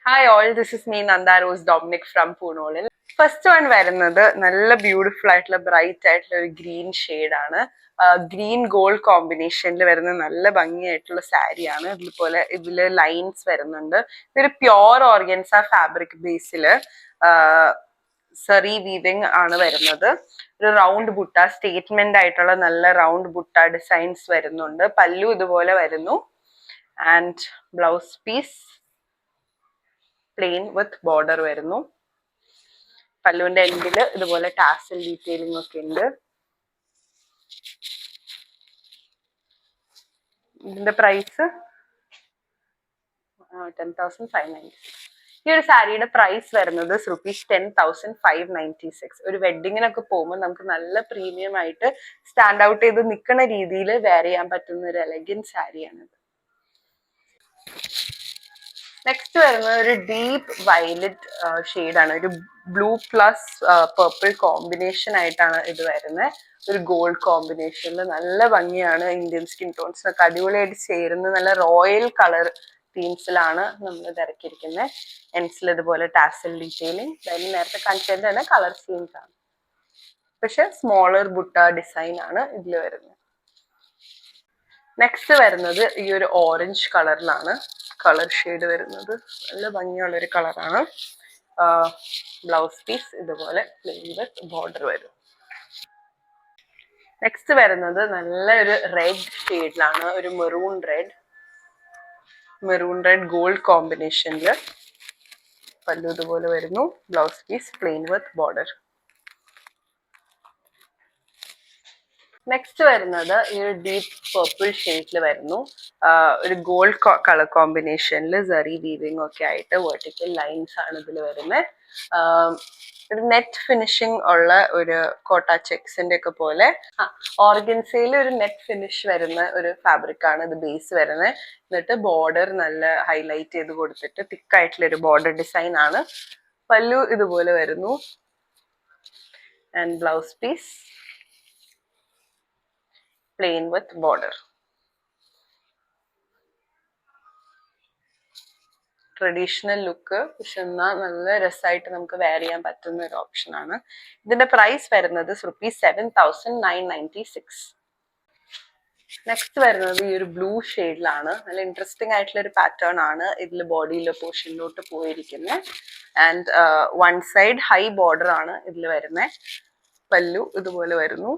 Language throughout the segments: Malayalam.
Hi all, this is me Nanda Rose Dominic from Poonolil. First one വരുന്നത് നല്ല ബ്യൂട്ടിഫുൾ ആയിട്ടുള്ള ബ്രൈറ്റ് ആയിട്ടുള്ള ഒരു ഗ്രീൻ ഷെയ്ഡാണ്. ഗ്രീൻ ഗോൾഡ് കോമ്പിനേഷനിൽ വരുന്ന നല്ല ഭംഗിയായിട്ടുള്ള സാരിയാണ്. ഇതുപോലെ ഇതില് ലൈൻസ് വരുന്നുണ്ട്. ഇതൊരു പ്യോർ ഓർഗൻസ ഫാബ്രിക് ബേസിൽ സറി വീവിങ് ആണ് വരുന്നത്. ഒരു റൗണ്ട് ബുട്ട സ്റ്റേറ്റ്മെന്റ് ആയിട്ടുള്ള നല്ല റൗണ്ട് ബുട്ട ഡിസൈൻസ് വരുന്നുണ്ട്. പല്ലു ഇതുപോലെ വരുന്നു. And blouse piece plain with border വരുന്നു. പല്ലുവിന്റെ എൻഡില് ഇതുപോലെ ടാസൽ ഡീറ്റെയിലിംഗ് ഒക്കെ ഉണ്ട്. ഇതിന്റെ പ്രൈസ് 10,590. ഈ ഒരു സാരിയുടെ പ്രൈസ് വരുന്നത് ₹10,596. ഒരു വെഡിങ്ങിനൊക്കെ പോകുമ്പോൾ നമുക്ക് നല്ല പ്രീമിയം ആയിട്ട് സ്റ്റാൻഡ് ഔട്ട് ചെയ്ത് നിൽക്കുന്ന രീതിയിൽ വെയർ ചെയ്യാൻ പറ്റുന്ന ഒരു എലഗന്റ് സാരിയാണിത്. നെക്സ്റ്റ് വരുന്നത് ഒരു ഡീപ്പ് വയലറ്റ് ഷെയ്ഡാണ്. ഒരു ബ്ലൂ പ്ലസ് പർപ്പിൾ കോമ്പിനേഷൻ ആയിട്ടാണ് ഇത് വരുന്നത്. ഒരു ഗോൾഡ് കോമ്പിനേഷനിൽ നല്ല ഭംഗിയാണ്. ഇന്ത്യൻ സ്കിൻ ടോൺസിനൊക്കെ അടിപൊളിയായിട്ട് ചേരുന്ന നല്ല റോയൽ കളർ തീംസിലാണ് നമ്മൾ ഇത് ഇറക്കിയിരിക്കുന്നത്. എൻസിൽ ഇതുപോലെ ടാസൽ ഡീറ്റെയിലിംഗ്, അതായത് നേരത്തെ കാണിച്ചതിന്റെ തന്നെ കളർ സ്കീംസ് ആണ്. പക്ഷെ സ്മോളർ ബുട്ട ഡിസൈൻ ആണ് ഇതിൽ വരുന്നത്. നെക്സ്റ്റ് വരുന്നത് ഈ ഒരു ഓറഞ്ച് കളറിലാണ് കളർ ഷെയ്ഡ് വരുന്നത്. നല്ല ഭംഗിയുള്ള ഒരു കളറാണ്. ബ്ലൗസ് പീസ് ഇതുപോലെ പ്ലെയിൻ വിത്ത് ബോർഡർ വരും. നെക്സ്റ്റ് വരുന്നത് നല്ല ഒരു റെഡ് ഷെയ്ഡിലാണ്. ഒരു മെറൂൺ റെഡ് ഗോൾഡ് കോമ്പിനേഷനിൽ പല്ലു ഇതുപോലെ വരുന്നു. Blouse piece plain with border. Next വരുന്നത് ഈ ഒരു ഡീപ്പ് പർപ്പിൾ ഷെയ്ഡിൽ വരുന്നു. ഒരു ഗോൾഡ് കളർ കോമ്പിനേഷനിൽ സറി വീവിംഗ് ഒക്കെ ആയിട്ട് വെർട്ടിക്കൽ ലൈൻസ് ആണ് ഇതിൽ വരുന്നത്. ഒരു നെറ്റ് ഫിനിഷിംഗ് ഉള്ള ഒരു കോട്ട ചെക്സിന്റെ ഒക്കെ പോലെ ഓർഗൻസയിൽ ഒരു നെറ്റ് ഫിനിഷ് വരുന്ന ഒരു ഫാബ്രിക് ആണ് ഇത് ബേസ് വരുന്നത്. എന്നിട്ട് ബോർഡർ നല്ല ഹൈലൈറ്റ് ചെയ്ത് കൊടുത്തിട്ട് തിക്കായിട്ടുള്ള ഒരു ബോർഡർ ഡിസൈൻ ആണ്. പല്ലു ഇതുപോലെ വരുന്നു. And blouse piece plain with border. Traditional look, പക്ഷെ എന്നാൽ നല്ല രസമായിട്ട് നമുക്ക് വെയർ ചെയ്യാൻ പറ്റുന്ന ഒരു ഓപ്ഷൻ ആണ്. ഇതിന്റെ പ്രൈസ് വരുന്നത് ₹7,996. നെക്സ്റ്റ് വരുന്നത് ഈ ഒരു ബ്ലൂ ഷെയ്ഡിലാണ്. നല്ല ഇൻട്രസ്റ്റിംഗ് ആയിട്ടുള്ള ഒരു പാറ്റേൺ ആണ് ഇതിൽ ബോഡിയിലെ പോർഷനിലോട്ട് പോയിരിക്കുന്നത്. And one side high border ആണ് ഇതിൽ വരുന്നത്. പല്ലു ഇതുപോലെ വരുന്നു.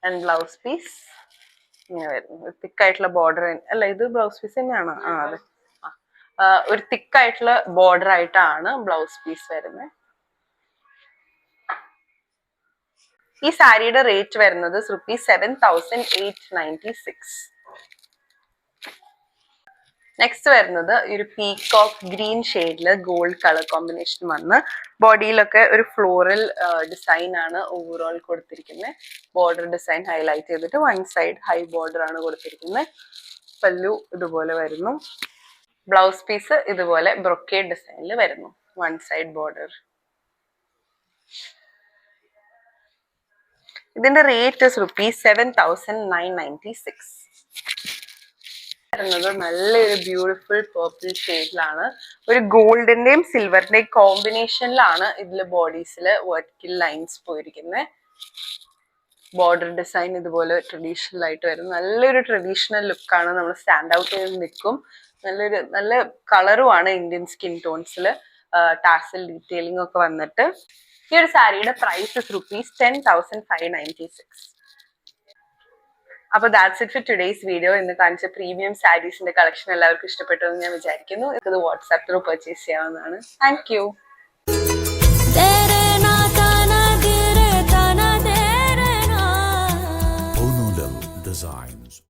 ആൻഡ് ബ്ലൗസ് പീസ് ഇങ്ങനെ വരുന്നു. തിക്കായിട്ടുള്ള ബോർഡർ അല്ല, ഇത് ബ്ലൗസ് പീസ് തന്നെയാണ്. അതെ, ഒരു തിക്കായിട്ടുള്ള ബോർഡർ ആയിട്ടാണ് ബ്ലൗസ് പീസ് വരുന്നത്. ഈ സാരിയുടെ റേറ്റ് വരുന്നത് ₹7,896. നെക്സ്റ്റ് വരുന്നത് ഈ ഒരു പീകോക്ക് ഗ്രീൻ ഷെയ്ഡില് ഗോൾഡ് കളർ കോമ്പിനേഷൻ വന്ന് ബോഡിയിലൊക്കെ ഒരു ഫ്ലോറൽ ഡിസൈൻ ആണ് ഓവറോൾ കൊടുത്തിരിക്കുന്നത്. ബോർഡർ ഡിസൈൻ ഹൈലൈറ്റ് ചെയ്തിട്ട് വൺ സൈഡ് ഹൈ ബോർഡർ ആണ് കൊടുത്തിരിക്കുന്നത്. പല്ലു ഇതുപോലെ വരുന്നു. ബ്ലൗസ് പീസ് ഇതുപോലെ ബ്രൊക്കേഡ് ഡിസൈനിൽ വരുന്നു. One side border. ഇതിന്റെ റേറ്റ് ₹7,996. വരുന്നത് നല്ലൊരു ബ്യൂട്ടിഫുൾ പർപ്പിൾ ഷെയ്ഡിലാണ്. ഒരു ഗോൾഡിന്റെയും സിൽവറിന്റെയും കോമ്പിനേഷനിലാണ് ഇതിൽ ബോഡീസിൽ വെർട്ടിക്കൽ ലൈൻസ് പോയിരിക്കുന്നത്. ബോർഡർ ഡിസൈൻ ഇതുപോലെ ട്രഡീഷണൽ ആയിട്ട് വരും. നല്ലൊരു ട്രഡീഷണൽ ലുക്കാണ്. നമ്മൾ സ്റ്റാൻഡ് ഔട്ട് ചെയ്ത് നിൽക്കും. നല്ല കളറുമാണ് ഇന്ത്യൻ സ്കിൻ ടോൺസിൽ. ടാസൽ ഡീറ്റെയിലിംഗ് ഒക്കെ വന്നിട്ട് ഈ ഒരു സാരിയുടെ പ്രൈസ് ₹10,596. അപ്പൊ that's it for today's video. ഇന്ന് കാണിച്ച പ്രീമിയം സാരീസിന്റെ കളക്ഷൻ എല്ലാവർക്കും ഇഷ്ടപ്പെട്ടു എന്ന് ഞാൻ വിചാരിക്കുന്നു. ഇത് വാട്സാപ്പ് ത്രൂ പർച്ചേസ് ചെയ്യാവുന്നതാണ്. Thank you.